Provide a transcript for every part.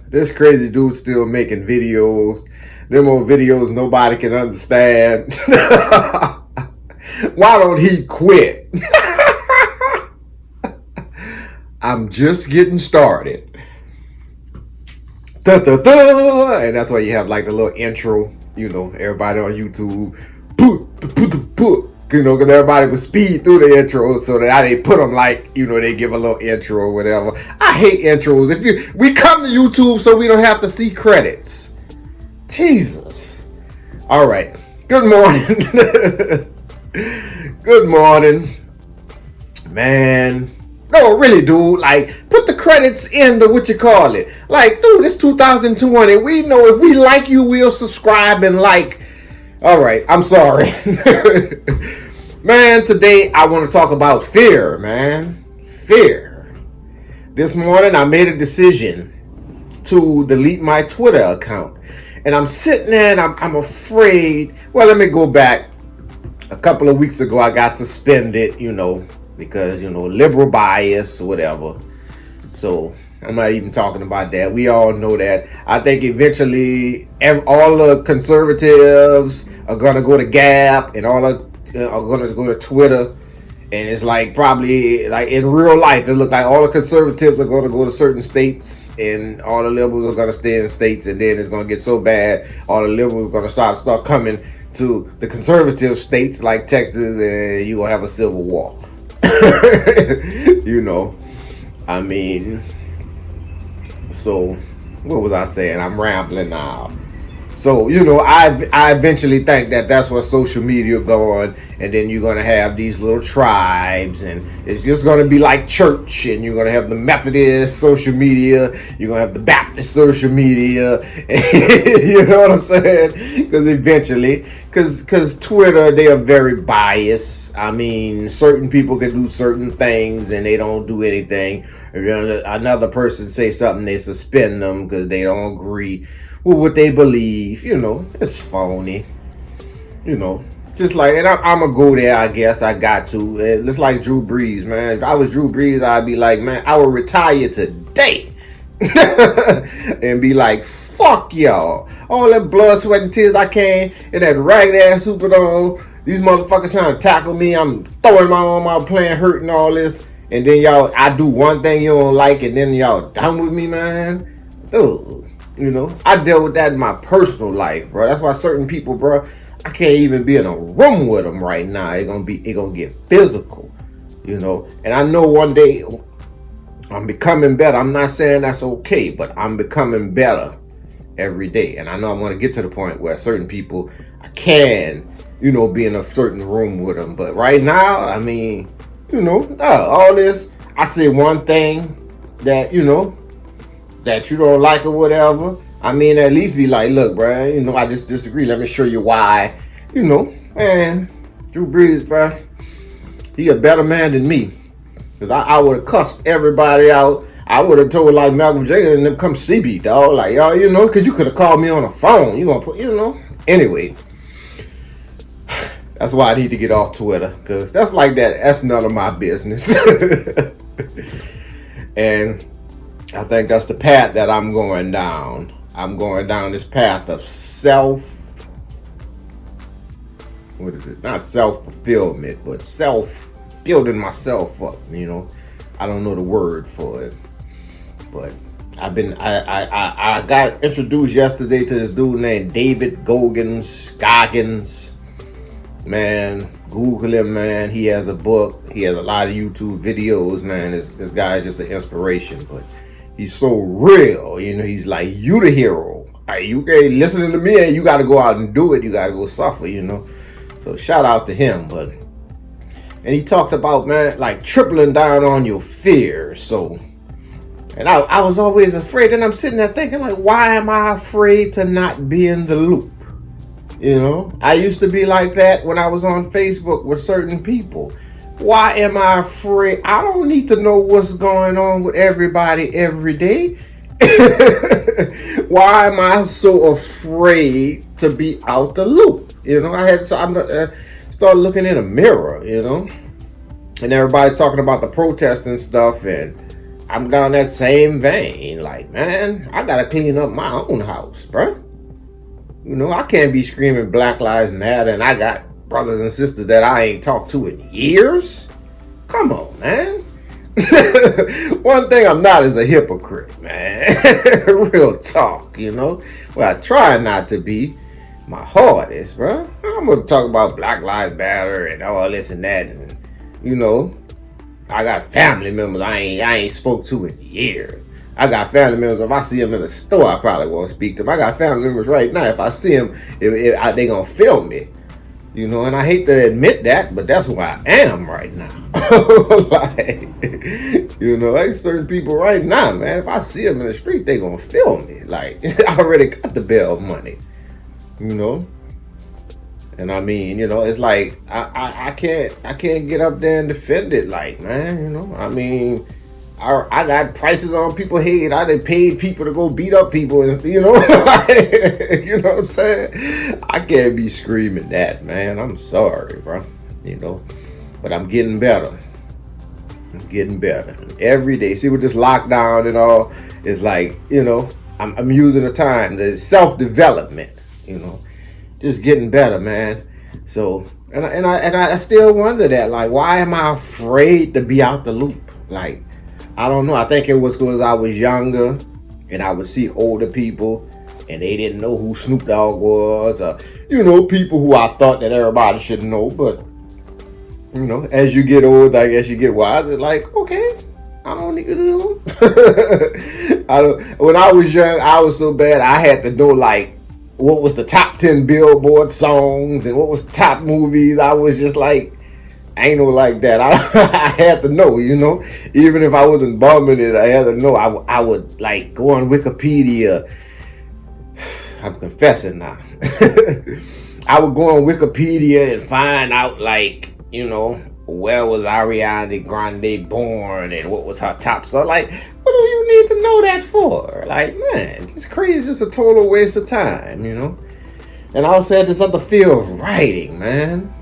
This crazy dude still making videos. Them old videos nobody can understand. Why don't he quit? I'm just getting started. Da, da, da. And that's why you have like the little intro, everybody on YouTube. Because everybody would speed through the intro, so that they put them like, they give a little intro or whatever. I hate intros. We come to YouTube so we don't have to see credits. Jesus. All right. Good morning. Good morning, man. No, really, dude. Like, put the credits in the what you call it. Like, dude, it's 2020. We know if we like you, we'll subscribe and like. All right, I'm sorry. Man, today I want to talk about fear, man. Fear. This morning I made a decision to delete my Twitter account. And I'm sitting there and I'm afraid. Well, let me go back. A couple of weeks ago I got suspended, because, liberal bias or whatever. So I'm not even talking about that. We all know that. I think eventually all the conservatives are going to go to Gap and all are going to go to Twitter. And it's like probably like in real life, it looks like all the conservatives are going to go to certain states and all the liberals are going to stay in states. And then it's going to get so bad, all the liberals are going to start coming to the conservative states like Texas, and you're going to have a civil war. I mean... So, what was I saying? I'm rambling now. So, I eventually think that that's where social media going, and then you're going to have these little tribes, and it's just going to be like church, and you're going to have the Methodist social media, you're going to have the Baptist social media, you know what I'm saying? Because eventually, because Twitter, they are very biased. I mean, certain people can do certain things, and they don't do anything. Another person say something, they suspend them because they don't agree with what they believe. It's phony. Just like, and I'm gonna go there. I guess I got to. It's like Drew Brees, man. If I was Drew Brees, I'd be like, man, I would retire today, and be like, fuck y'all. All that blood, sweat, and tears I came in that ragged ass Superdome. These motherfuckers trying to tackle me. I'm throwing my arm out, playing hurt and all this. And then y'all, I do one thing you don't like, and then y'all done with me, man. Dude, I deal with that in my personal life, bro. That's why certain people, bro, I can't even be in a room with them right now. It's gonna get physical, And I know one day I'm becoming better. I'm not saying that's okay, but I'm becoming better every day. And I know I'm gonna get to the point where certain people, I can, be in a certain room with them. But right now, I mean, all this, I say one thing that, that you don't like or whatever. I mean, at least be like, look, bro, I just disagree. Let me show you why, man, Drew Brees, bro, he a better man than me. Because I would have cussed everybody out. I would have told like Malcolm Jenkins and them come see me, dog. Like, y'all, because you could have called me on the phone. You gonna put, Anyway. That's why I need to get off Twitter, because stuff like that, that's none of my business. And I think that's the path that I'm going down. I'm going down this path of not self-fulfillment, but building myself up, I don't know the word for it. But I got introduced yesterday to this dude named David Goggins. Man, Google him, man. He has a book. He has a lot of YouTube videos, man. This guy is just an inspiration, but he's so real. He's like, you the hero. You ain't listening to me, and you got to go out and do it. You got to go suffer, So shout out to him. And he talked about, man, like tripling down on your fears. So, and I was always afraid. And I'm sitting there thinking, like, why am I afraid to not be in the loop? I used to be like that when I was on Facebook with certain people. Why am I afraid? I don't need to know what's going on with everybody every day. Why am I so afraid to be out the loop? I had to start looking in a mirror, And everybody's talking about the protest and stuff, and I'm down that same vein. Like, man, I gotta clean up my own house, bruh. I can't be screaming Black Lives Matter, and I got brothers and sisters that I ain't talked to in years. Come on, man. One thing I'm not is a hypocrite, man. Real talk, Well, I try not to be. My heart is, bro. I'm gonna talk about Black Lives Matter and all this and that, and I got family members I ain't spoke to in years. I got family members. If I see them in the store, I probably won't speak to them. I got family members right now. If I see them, they gonna film me. And I hate to admit that, but that's who I am right now. Like certain people right now, man. If I see them in the street, they gonna film me. Like, I already got the bail money. And I mean, it's like I can't get up there and defend it. Like, man, I mean, I got prices on people's head. I done paid people to go beat up people, and you know what I'm saying? I can't be screaming that, man. I'm sorry, bro. But I'm getting better. Every day. See, with this lockdown and all, it's like, I'm using the time, the self-development, just getting better, man. So, and I still wonder that, like, why am I afraid to be out the loop? Like, I don't know. I think it was because I was younger and I would see older people and they didn't know who Snoop Dogg was, or, people who I thought that everybody should know. But, as you get older, I guess you get wiser. Like, okay, I don't need to know. When I was young, I was so bad, I had to know, like, what was the top 10 Billboard songs and what was the top movies. I was just like, I ain't no like that. I had to know, even if I wasn't bumming it, I had to know. I would like go on Wikipedia. I'm confessing now. I would go on Wikipedia and find out, like, where was Ariana Grande born and what was her top song. Like, what do you need to know that for? Like, man, just crazy, just a total waste of time, And I also had this other fear of writing, man.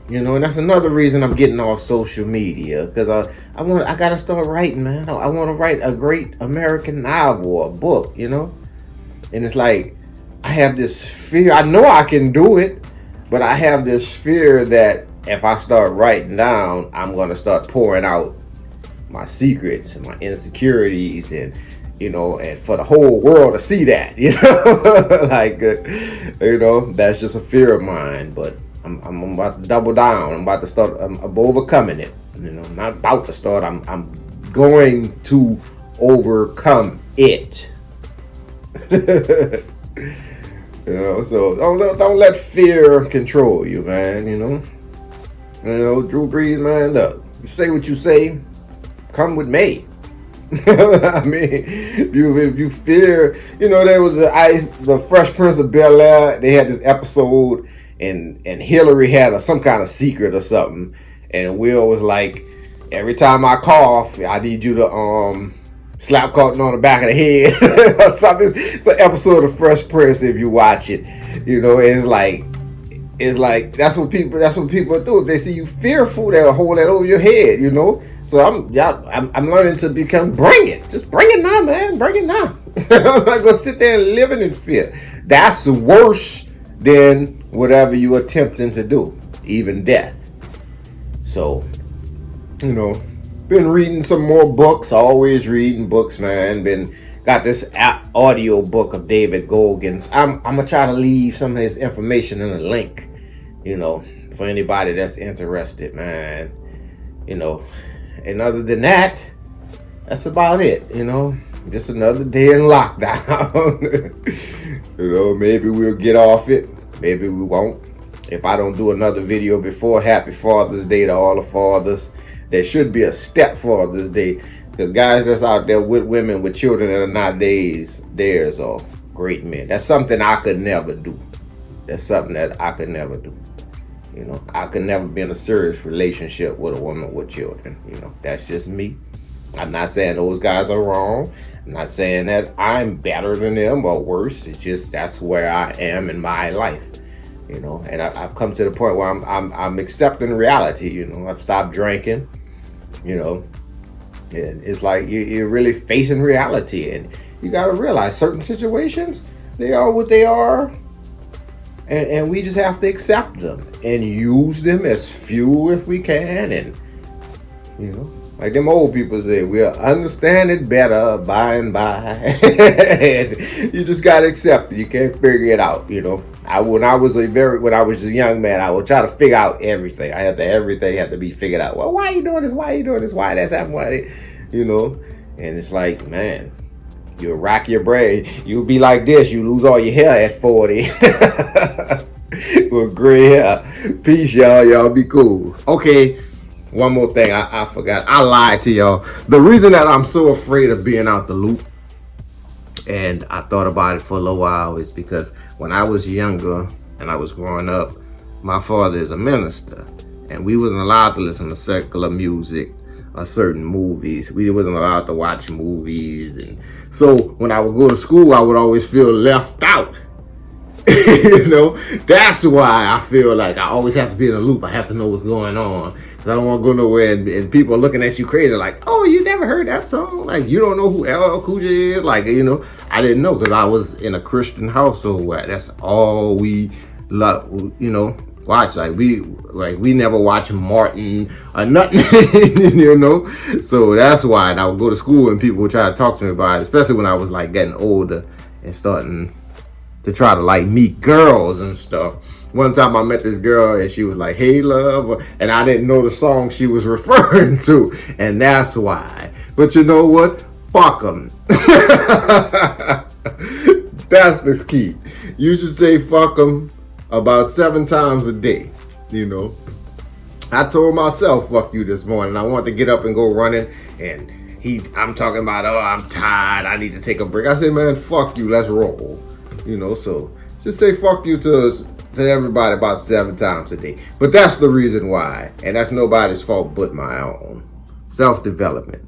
And that's another reason I'm getting off social media, because I gotta start writing, man. I want to write a great American novel or book, And it's like, I have this fear. I know I can do it, but I have this fear that if I start writing down, I'm gonna start pouring out my secrets and my insecurities, and and for the whole world to see that, like, that's just a fear of mine. But I'm about to double down. I'm about to start. I'm overcoming it. I'm not about to start. I'm going to overcome it. So don't let fear control you, man. Drew Brees, man. Look, you say what you say. Come with me. I mean, if you fear, there was the Fresh Prince of Bel-Air. They had this episode. And Hillary had some kind of secret or something, and Will was like, every time I cough, I need you to slap Carlton on the back of the head or something. It's an episode of Fresh Prince if you watch it. It's like that's what people do. If they see you fearful, they'll hold that over your head. So I'm learning to bring it. Just bring it now, man. Bring it now. I'm not gonna sit there and living in fear. That's worse than whatever you attempting to do, even death. So, been reading some more books. Always reading books, man. Got this audio book of David Goggins. I'm gonna try to leave some of his information in a link, for anybody that's interested, man. And other than that, that's about it. Just another day in lockdown. Maybe we'll get off it. Maybe we won't. If I don't do another video before Happy Father's Day to all the fathers, there should be a Step Father's Day. Because guys that's out there with women, with children that are not theirs are great men. That's something I could never do. I could never be in a serious relationship with a woman with children. That's just me. I'm not saying those guys are wrong. I'm not saying that I'm better than them or worse. It's just that's where I am in my life. you know. And I've come to the point where I'm accepting reality, you know. I've stopped drinking, you know. And it's like you're really facing reality, and you got to realize certain situations, they are what they are, and we just have to accept them and use them as fuel if we can. And you know, like them old people say, we'll understand it better by and by. And you just gotta accept it. You can't figure it out. You know, when I was a young man, I would try to figure out everything. Everything had to be figured out. Well, why are you doing this? Why are you doing this? Why that's happening? Why, you know? And it's like, man, you'll rack your brain. You'll be like this. You lose all your hair at 40. With gray hair. Peace, y'all. Y'all be cool. Okay. One more thing, I forgot. I lied to y'all. The reason that I'm so afraid of being out the loop, and I thought about it for a little while, is because when I was younger and I was growing up, my father is a minister, and we wasn't allowed to listen to secular music or certain movies. We wasn't allowed to watch movies, and so when I would go to school, I would always feel left out. You know, that's why I feel like I always have to be in a loop. I have to know what's going on. I don't want to go nowhere and people are looking at you crazy like, oh, you never heard that song? Like, you don't know who LL Cool J is? Like, you know, I didn't know because I was in a Christian household where that's all we, you know, watch. Like we never watch Martin or nothing, you know? So that's why. And I would go to school and people would try to talk to me about it, especially when I was like getting older and starting to try to like meet girls and stuff. One time I met this girl and she was like, hey love, and I didn't know the song she was referring to, and that's why. But you know what? Fuck them. That's the key. You should say fuck them about 7 times a day, you know. I told myself fuck you this morning. I wanted to get up and go running, and I'm talking about, oh, I'm tired, I need to take a break. I said, man, fuck you, let's roll. You know, so just say fuck you to everybody about 7 times a day. But that's the reason why. And that's nobody's fault but my own. Self-development.